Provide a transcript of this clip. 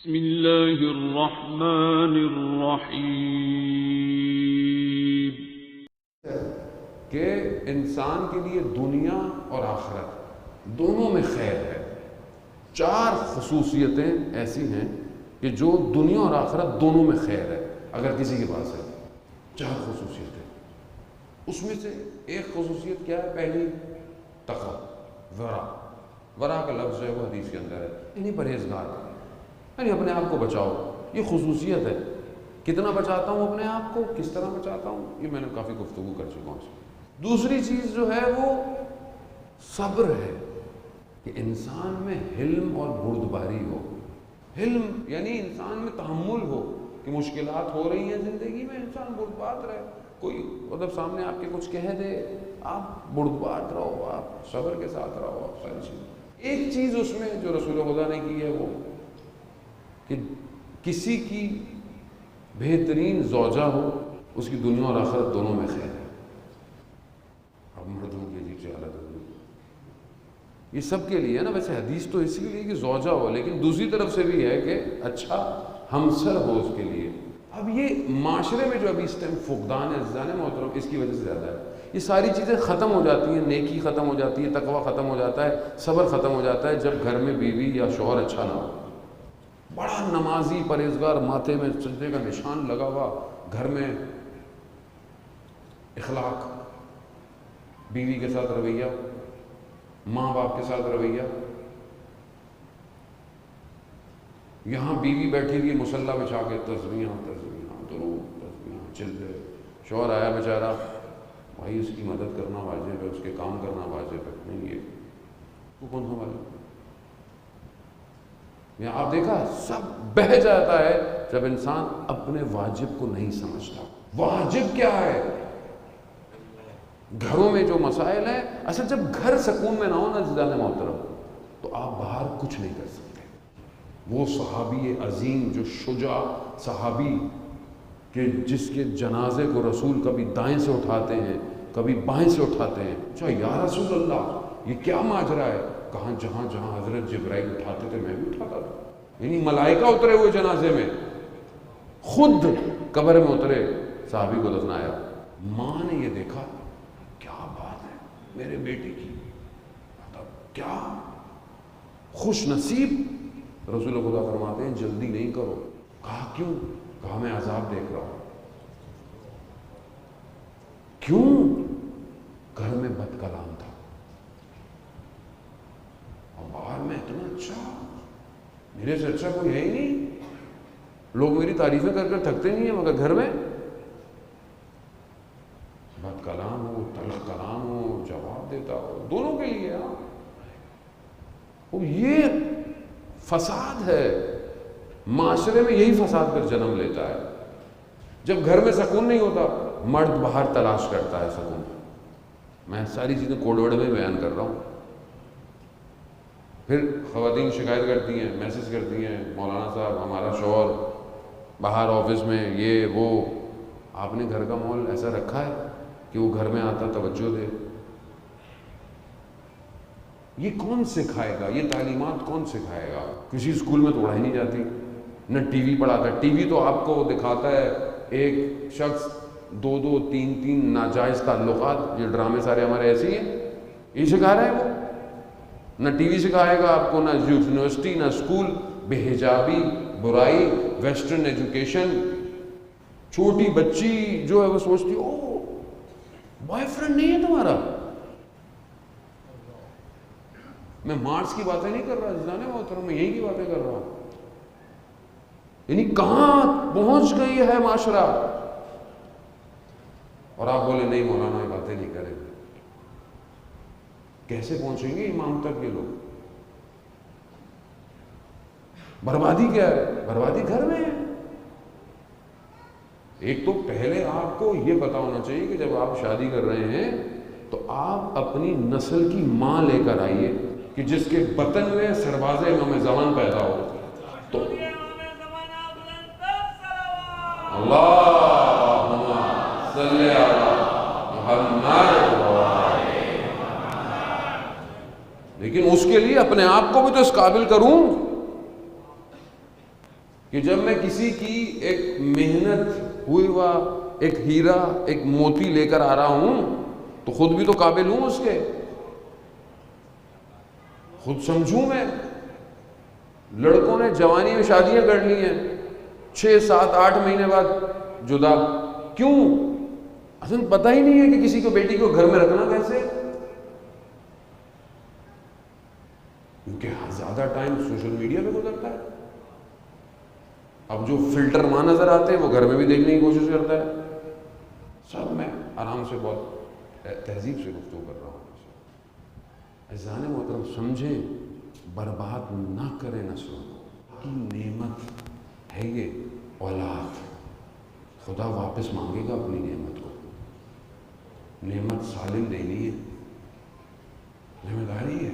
بسم اللہ الرحمن الرحیم کہ انسان کے لیے دنیا اور آخرت دونوں میں خیر ہے۔ 4 خصوصیتیں ایسی ہیں کہ جو دنیا اور آخرت دونوں میں خیر ہے اگر کسی کے پاس ہے۔ 4 خصوصیتیں، اس میں سے ایک خصوصیت کیا ہے؟ پہلی تقوی، ورع کا لفظ جو ہے وہ حدیث کے اندر ہے، یعنی پرہیزگار، یعنی اپنے آپ کو بچاؤ۔ یہ خصوصیت ہے۔ کتنا بچاتا ہوں اپنے آپ کو، کس طرح بچاتا ہوں، یہ میں نے کافی گفتگو کر چکا ہوں۔ دوسری چیز جو ہے وہ صبر ہے، کہ انسان میں حلم اور بردباری ہو۔ حلم یعنی انسان میں تحمل ہو کہ مشکلات ہو رہی ہیں زندگی میں، انسان بردبار رہے۔ کوئی مطلب سامنے آپ کے کچھ کہہ دے، آپ بردبار رہو، آپ صبر کے ساتھ رہو، آپ ساری چیزیں۔ ایک چیز اس میں جو رسول خدا نے کی ہے وہ کہ کسی کی بہترین زوجہ ہو، اس کی دنیا اور آخرت دونوں میں خیر ہے۔ اب مردوں کی عجیب سی حالت ہوگی، یہ سب کے لیے ہے نا، ویسے حدیث تو اسی لیے کہ زوجہ ہو، لیکن دوسری طرف سے بھی ہے کہ اچھا ہمسر ہو اس کے لیے۔ اب یہ معاشرے میں جو ابھی اس ٹائم فقدان ہے عزیزان محترم، اس کی وجہ سے زیادہ ہے۔ یہ ساری چیزیں ختم ہو جاتی ہیں، نیکی ختم ہو جاتی ہے، تقوی ختم ہو جاتا ہے، صبر ختم ہو جاتا ہے جب گھر میں بیوی یا شوہر اچھا نہ ہو۔ بڑا نمازی پرہیزگار، ماتھے میں سجدے کا نشان لگا ہوا، گھر میں اخلاق، بیوی کے ساتھ رویہ، ماں باپ کے ساتھ رویہ۔ یہاں بیوی بیٹھی ہوئی مصلی بچھا کے تسبیحاں درود تسبیحاں چلے، شوہر آیا بیچارہ، بھائی اس کی مدد کرنا واجب ہے، اس کے کام کرنا واجب ہے، نہیں یہ تو کون سا واجب؟ یہاں آپ دیکھا سب بہہ جاتا ہے جب انسان اپنے واجب کو نہیں سمجھتا۔ واجب کیا ہے؟ گھروں میں جو مسائل ہیں، اصل جب گھر سکون میں نہ ہو نا عزیزان محترم، تو آپ باہر کچھ نہیں کر سکتے۔ وہ صحابی عظیم جو شجاع صحابی کہ جس کے جنازے کو رسول کبھی دائیں سے اٹھاتے ہیں کبھی بائیں سے اٹھاتے ہیں، اچھا یا رسول اللہ یہ کیا ماجرا ہے؟ کہاں جہاں جہاں حضرت جبرائیل اٹھاتے تھے میں بھی اٹھاتا تھا، یعنی ملائکہ اترے ہوئے جنازے میں، خود قبر میں اترے، صحابی کو دفنایا۔ ماں نے یہ دیکھا، کیا بات ہے میرے بیٹے کی، مطلب کیا خوش نصیب۔ رسول خدا فرماتے ہیں جلدی نہیں کرو۔ کہا کیوں؟ کہا میں عذاب دیکھ رہا ہوں۔ کیوں؟ گھر میں بد کلام تھا اور باہر میں اتنا اچھا، میرے سے اچھا کوئی ہے ہی نہیں، لوگ میری تعریفیں کر کر تھکتے نہیں ہیں، مگر گھر میں بد کلام ہو، تلخ کلام ہو، جواب دیتا ہو، دونوں کے لیے۔ یہ فساد ہے معاشرے میں، یہی فساد پھر جنم لیتا ہے۔ جب گھر میں سکون نہیں ہوتا، مرد باہر تلاش کرتا ہے سکون۔ میں ساری چیزیں کوڈ ورڈ میں بیان کر رہا ہوں۔ پھر خواتین شکایت کرتی ہیں، میسج کرتی ہیں، مولانا صاحب ہمارا شوہر باہر آفس میں یہ وہ۔ آپ نے گھر کا ماحول ایسا رکھا ہے کہ وہ گھر میں آتا توجہ دے؟ یہ کون سکھائے گا؟ یہ تعلیمات کون سکھائے گا؟ کسی اسکول میں تو پڑھائی نہیں جاتی، نہ ٹی وی پڑھاتا ہے۔ ٹی وی تو آپ کو دکھاتا ہے ایک شخص 2 3 ناجائز تعلقات، یہ ڈرامے سارے ہمارے ایسے ہی ہیں، یہ سکھا رہے ہیں وہ۔ نہ ٹی وی سکھائے گا آپ کو، نہ یونیورسٹی، نہ اسکول، بے حجابی، برائی، ویسٹرن ایجوکیشن۔ چھوٹی بچی جو ہے وہ سوچتی او بوائے فرینڈ نہیں ہے تمہارا۔ میں مارس کی باتیں نہیں کر رہا عزیزان محترم، میں یہی کی باتیں کر رہا ہوں۔ یعنی کہاں پہنچ گئی ہے معاشرہ، اور آپ بولے نہیں مولانا یہ باتیں نہیں کریں گے۔ کیسے پہنچیں گے امام تک یہ لوگ؟ بربادی کیا ہے؟ بربادی گھر میں ہے۔ ایک تو پہلے آپ کو یہ پتا ہونا چاہیے کہ جب آپ شادی کر رہے ہیں تو آپ اپنی نسل کی ماں لے کر آئیے کہ جس کے بطن میں سرباز امام زمان پیدا ہو۔ تو اللہم صلی علی محمد، لیکن اس کے لیے اپنے آپ کو بھی تو اس قابل کروں کہ جب میں کسی کی ایک محنت ہوئی ہوا ایک ہیرا ایک موتی لے کر آ رہا ہوں تو خود بھی تو قابل ہوں اس کے، خود سمجھوں میں۔ لڑکوں نے جوانی میں شادیاں کر لی ہیں، 6 7 8 مہینے بعد جدا، کیوں؟ اصل پتہ ہی نہیں ہے کہ کسی کو بیٹی کو گھر میں رکھنا کیسے، کیونکہ زیادہ ٹائم سوشل میڈیا پہ گزرتا ہے۔ اب جو فلٹر ماں نظر آتے ہیں وہ گھر میں بھی دیکھنے کی کوشش کرتا ہے۔ سب میں آرام سے بہت تہذیب سے گفتگو کر رہا ہوں۔ عزیزان محترم سمجھیں، برباد نہ کریں نسلوں کو، کی نعمت ہے یہ اولاد، خدا واپس مانگے گا اپنی نعمت کو، نعمت سالم دینی ہے، ذمہ داری ہے۔